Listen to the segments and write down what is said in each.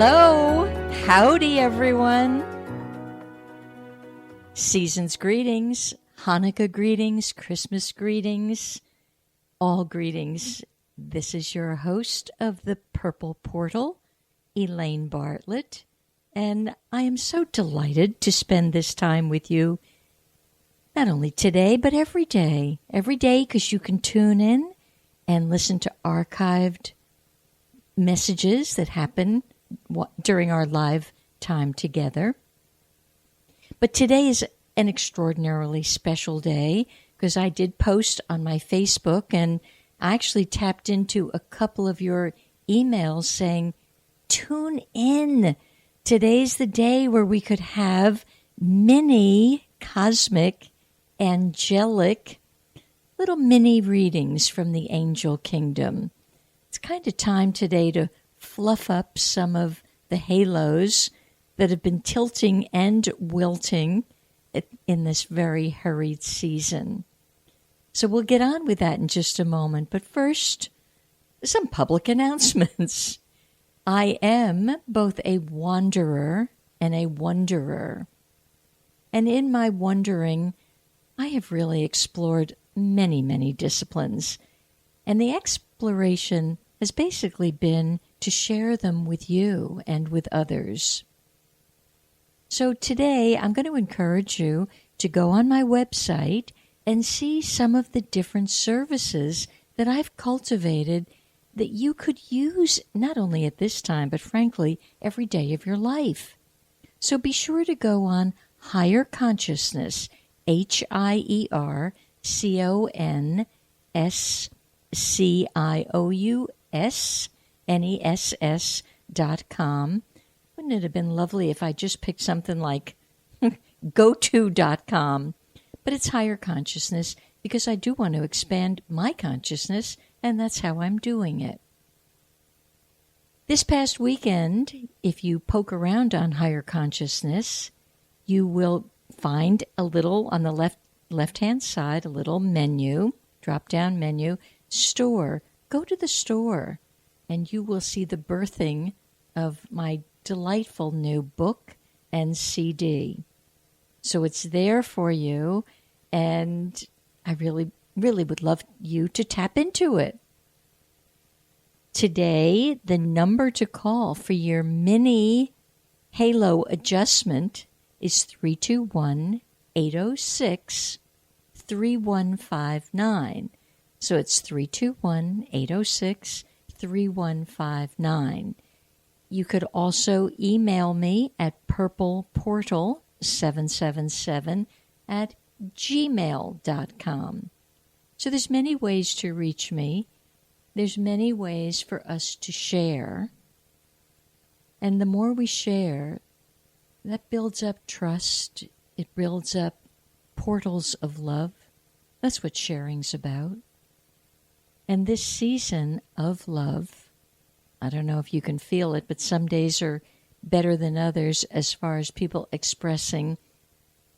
Hello. Howdy, everyone. Season's greetings, Hanukkah greetings, Christmas greetings, all greetings. This is your host of the Purple Portal, Elaine Bartlett, and I am so delighted to spend this time with you, not only today, but every day. Every day, because you can tune in and listen to archived messages that happen during our live time together. But today is an extraordinarily special day because I did post on my Facebook and I actually tapped into a couple of your emails saying, tune in. Today's the day where we could have mini cosmic, angelic, little mini readings from the angel kingdom. It's kind of time today to fluff up some of the halos that have been tilting and wilting in this very hurried season. So we'll get on with that in just a moment. But first, some public announcements. I am both a wanderer and a wonderer. And in my wandering, I have really explored many, many disciplines. And the exploration has basically been to share them with you and with others. So today, I'm going to encourage you to go on my website and see some of the different services that I've cultivated that you could use not only at this time, but frankly, every day of your life. So be sure to go on Higher Consciousness, HIERCONSCIOUSNESS.com. Wouldn't it have been lovely if I just picked something like goto.com? But it's Higher Consciousness because I do want to expand my consciousness, and that's how I'm doing it. This past weekend, if you poke around on Higher Consciousness, you will find a little on the left-hand side, a little menu, drop-down menu, store. Go to the store, and you will see the birthing of my delightful new book and CD. So it's there for you, and I really, really would love you to tap into it. Today, the number to call for your mini halo adjustment is 321-806-3159. So it's 321-806-3159. You could also email me at purpleportal777@gmail.com. So there's many ways to reach me. There's many ways for us to share. And the more we share, that builds up trust. It builds up portals of love. That's what sharing's about. And this season of love, I don't know if you can feel it, but some days are better than others as far as people expressing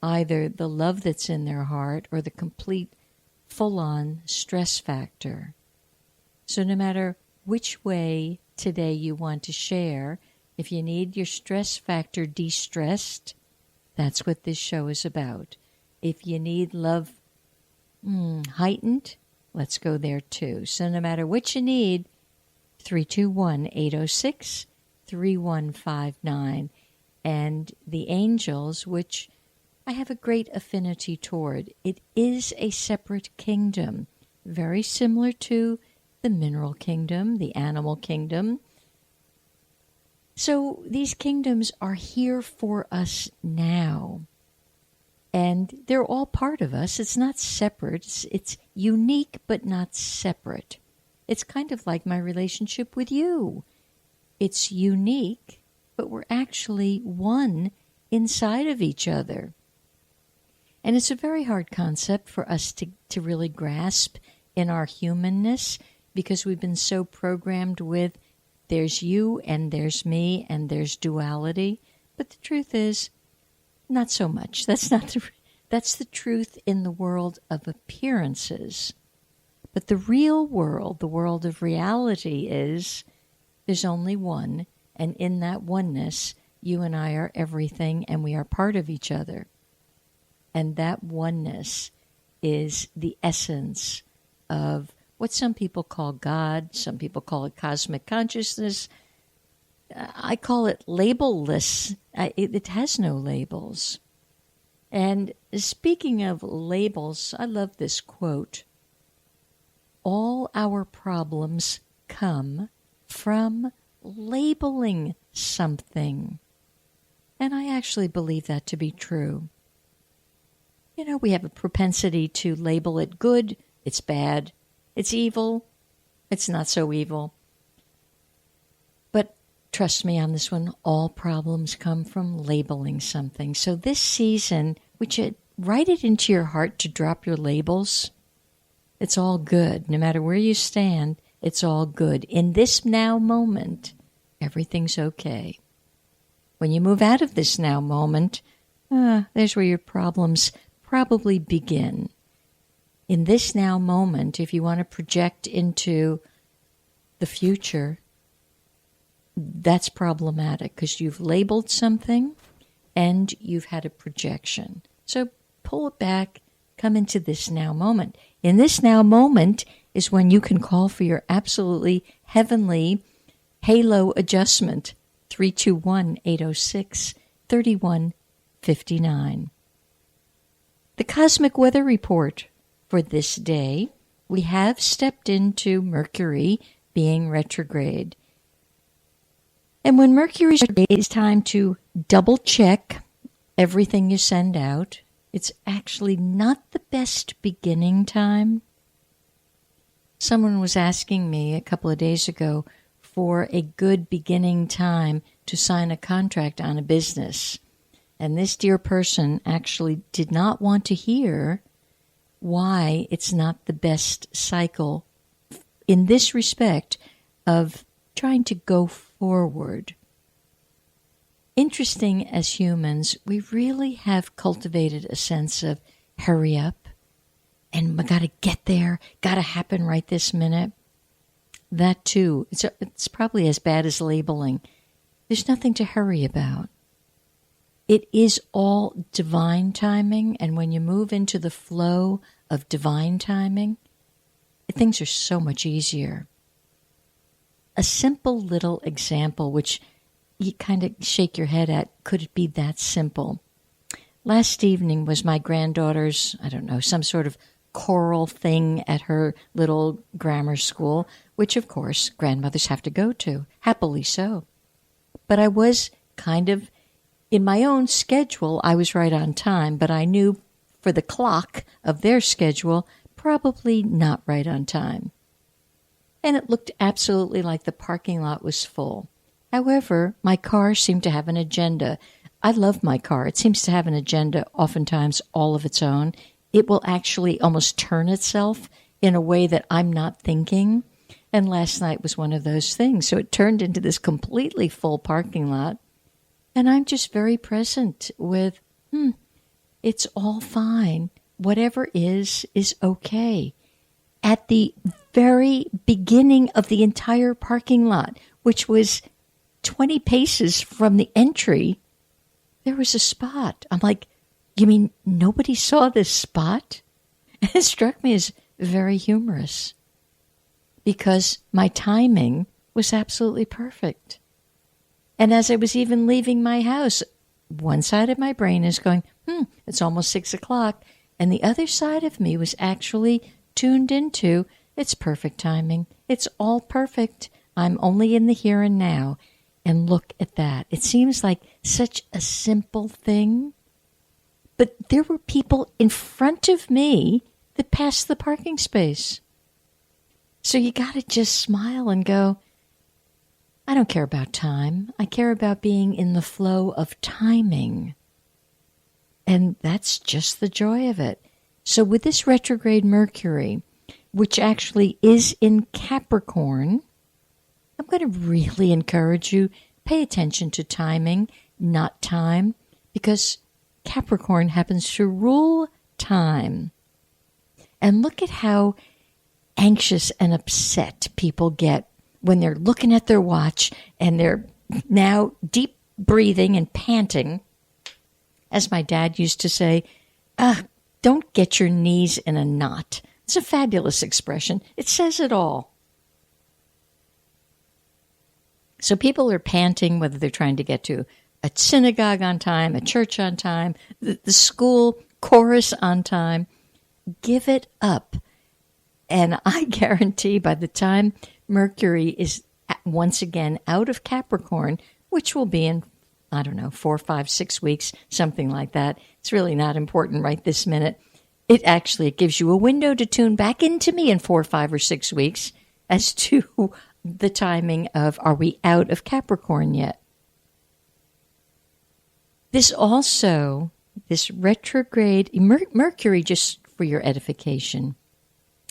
either the love that's in their heart or the complete full-on stress factor. So no matter which way today you want to share, if you need your stress factor de-stressed, that's what this show is about. If you need love heightened, let's go there too. So no matter what you need, 321-806-3159. And the angels, which I have a great affinity toward, it is a separate kingdom, very similar to the mineral kingdom, the animal kingdom. So these kingdoms are here for us now. And they're all part of us. It's not separate. It's unique, but not separate. It's kind of like my relationship with you. It's unique, but we're actually one inside of each other. And it's a very hard concept for us to really grasp in our humanness because we've been so programmed with there's you and there's me and there's duality. But the truth is, not so much. That's the truth in the world of appearances. But the real world, the world of reality is there's only one, And in that oneness, you and I are everything, and we are part of each other. And that oneness is the essence of what some people call God, some people call it cosmic consciousness. I call it labelless. It has no labels. And speaking of labels, I love this quote. All our problems come from labeling something. And I actually believe that to be true. You know, we have a propensity to label it good, it's bad, it's evil, it's not so evil. But trust me on this one, all problems come from labeling something. So this season, would you write it into your heart to drop your labels? It's all good. No matter where you stand, it's all good. In this now moment, everything's okay. When you move out of this now moment, there's where your problems probably begin. In this now moment, if you want to project into the future, that's problematic because you've labeled something and you've had a projection. So pull it back, come into this now moment. In this now moment is when you can call for your absolutely heavenly halo adjustment, 321-806-3159. The Cosmic Weather Report for this day, we have stepped into Mercury being retrograde. And when Mercury's retrograde, it's time to double check everything you send out. It's actually not the best beginning time. Someone was asking me a couple of days ago for a good beginning time to sign a contract on a business. And this dear person actually did not want to hear why it's not the best cycle in this respect of trying to go forward. Interesting as humans, we really have cultivated a sense of hurry up and we got to get there, got to happen right this minute. That too, it's probably as bad as labeling. There's nothing to hurry about. It is all divine timing, and when you move into the flow of divine timing, things are so much easier. A simple little example, which you kind of shake your head at, could it be that simple? Last evening was my granddaughter's, some sort of choral thing at her little grammar school, which of course grandmothers have to go to, happily so. But I was kind of, in my own schedule, I was right on time, but I knew for the clock of their schedule, probably not right on time. And it looked absolutely like the parking lot was full. However, my car seemed to have an agenda. I love my car. It seems to have an agenda, oftentimes all of its own. It will actually almost turn itself in a way that I'm not thinking. And last night was one of those things. So it turned into this completely full parking lot. And I'm just very present with, it's all fine. Whatever is okay. At the very beginning of the entire parking lot, which was 20 paces from the entry, there was a spot. I'm like, you mean nobody saw this spot? And it struck me as very humorous because my timing was absolutely perfect. And as I was even leaving my house, one side of my brain is going, it's almost 6 o'clock. And the other side of me was actually tuned into, it's perfect timing. It's all perfect. I'm only in the here and now. And look at that. It seems like such a simple thing. But there were people in front of me that passed the parking space. So you got to just smile and go, I don't care about time. I care about being in the flow of timing. And that's just the joy of it. So with this retrograde Mercury, which actually is in Capricorn, I'm going to really encourage you, pay attention to timing, not time, because Capricorn happens to rule time. And look at how anxious and upset people get when they're looking at their watch and they're now deep breathing and panting. As my dad used to say, don't get your knees in a knot. It's a fabulous expression. It says it all. So people are panting, whether they're trying to get to a synagogue on time, a church on time, the school chorus on time. Give it up. And I guarantee by the time Mercury is once again out of Capricorn, which will be in, 4, 5, 6 weeks, something like that. It's really not important right this minute. It gives you a window to tune back into me in 4, 5, or 6 weeks as to the timing of, are we out of Capricorn yet? This retrograde, Mercury, just for your edification,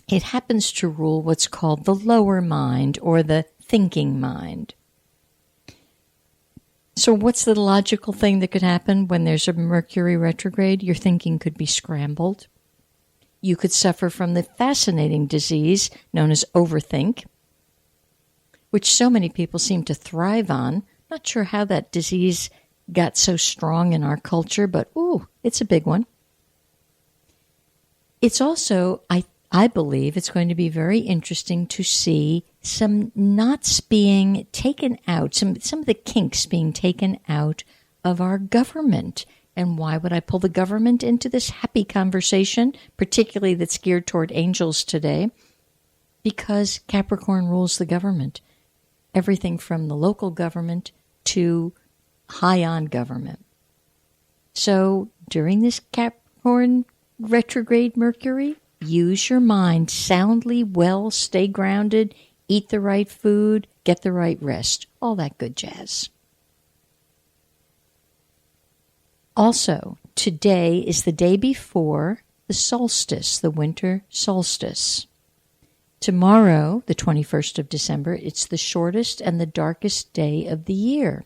it happens to rule what's called the lower mind or the thinking mind. So what's the logical thing that could happen when there's a Mercury retrograde? Your thinking could be scrambled. You could suffer from the fascinating disease known as overthink, which so many people seem to thrive on. Not sure how that disease got so strong in our culture, but it's a big one. It's also, I believe it's going to be very interesting to see some knots being taken out, some of the kinks being taken out of our government. And why would I pull the government into this happy conversation, particularly that's geared toward angels today? Because Capricorn rules the government. Everything from the local government to high on government. So during this Capricorn retrograde Mercury, use your mind soundly, well, stay grounded, eat the right food, get the right rest, all that good jazz. Also, today is the day before the solstice, the winter solstice. Tomorrow, the 21st of December, it's the shortest and the darkest day of the year.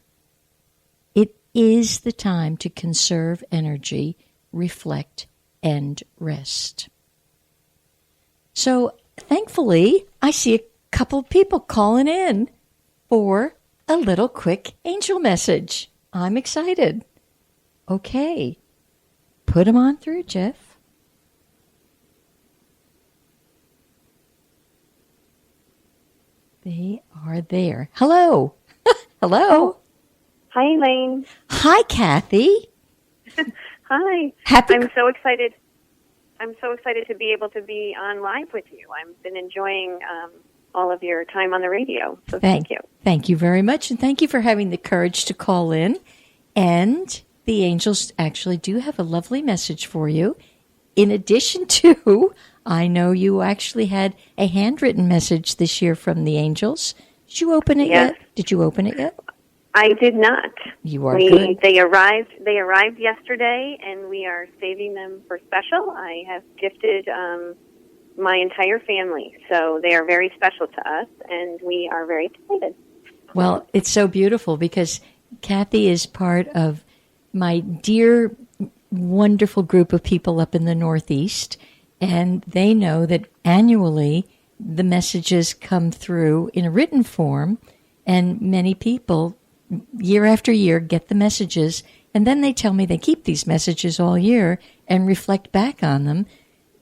It is the time to conserve energy, reflect, and rest. So, thankfully, I see a couple of people calling in for a little quick angel message. I'm excited. Okay. Put them on through, Jeff. They are there. Hello. Hello. Hi, Elaine. Hi, Kathy. Hi. I'm so excited. I'm so excited to be able to be on live with you. I've been enjoying all of your time on the radio. So thank you. Thank you very much. And thank you for having the courage to call in. And the angels actually do have a lovely message for you. In addition to, I know you actually had a handwritten message this year from the angels. Did you open it yet? Did you open it yet? I did not. You are good. They arrived yesterday, and we are saving them for special. I have gifted my entire family, so they are very special to us, and we are very excited. Well, it's so beautiful because Kathy is part of my dear, wonderful group of people up in the Northeast, and they know that annually the messages come through in a written form, and many people year after year get the messages, and then they tell me they keep these messages all year and reflect back on them.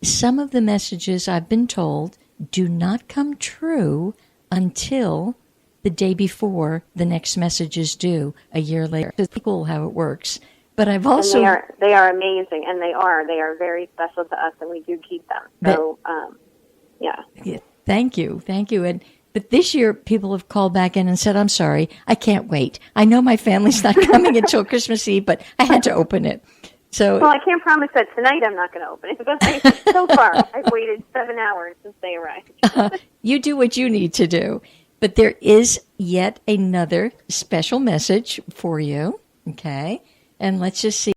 Some of the messages, I've been told, do not come true until the day before the next message is due a year later. It's cool how it works. But I've also... And they are amazing, and they are very special to us, and we do keep them. So, yeah. Thank you. But this year, people have called back in and said, I'm sorry, I can't wait. I know my family's not coming until Christmas Eve, but I had to open it. Well, I can't promise that tonight I'm not going to open it. But so far, I've waited 7 hours since they arrived. You do what you need to do. But there is yet another special message for you, okay? And let's just see.